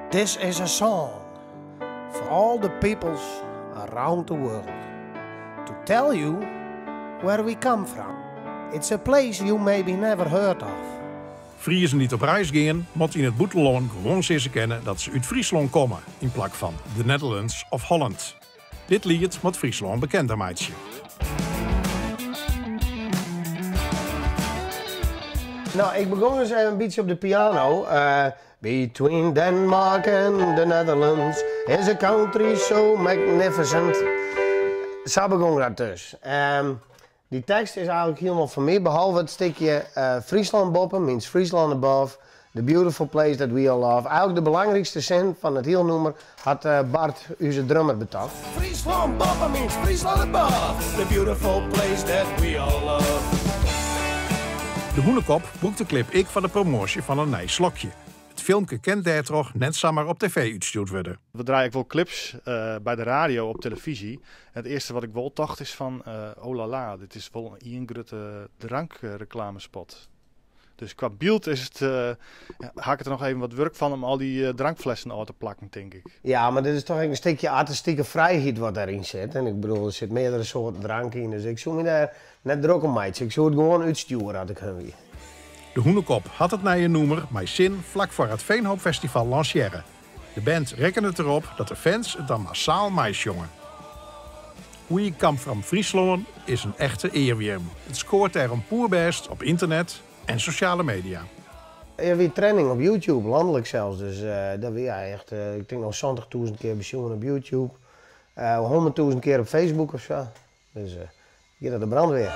This is a song for all the peoples around the world to tell you where we come from. It's a place you maybe never heard of. Friesen die op reis gaan, moeten in het boeteloon gewoon eens kennen dat ze uit Friesland komen, in plak van The Netherlands of Holland. Dit lied moet Friesland bekender maatje. Nou, ik begon eens even een beetje op de piano. Between Denmark and the Netherlands is a country so magnificent. Zo begon dat dus. Die tekst is eigenlijk helemaal van mij, behalve het stukje Friesland boppen, means Friesland above, the beautiful place that we all love. Eigenlijk de belangrijkste zin van het heel nummer had Bart, onze drummer, betaald. Friesland boppen means Friesland above, the beautiful place that we all love. De Hoenekop boekt de clip ik van de promotie van een nieuw slokje. Het filmpje kent daar toch net zomaar op tv uitgestuurd worden. We draaien wel clips bij de radio op televisie. En het eerste wat ik wel dacht is van, oh la la, dit is wel een ingrote drankreclamespot. Dus qua beeld is het, haak ik er nog even wat werk van om al die drankflessen aan te plakken, denk ik. Ja, maar dit is toch een stukje artistieke vrijheid wat daarin zit. En ik bedoel, er zit meerdere soorten drank in, dus ik zou me daar net druk om meidje. Ik zou het gewoon uitsturen had ik hem. De Hoenekop had het naar je noemer, maar zin vlak voor het Veenhoopfestival lanceren. De band rekende het erop dat de fans het dan massaal meisjongen. We Come From Friesland is een echte eerwierm. Het scoort er een poerbest op internet en sociale media. Er weer trending op YouTube, landelijk zelfs. Dus dat weer echt, ik denk nog 70.000 keer bezien op YouTube. 100.000 keer op Facebook of zo. Dus hier naar de brandweer.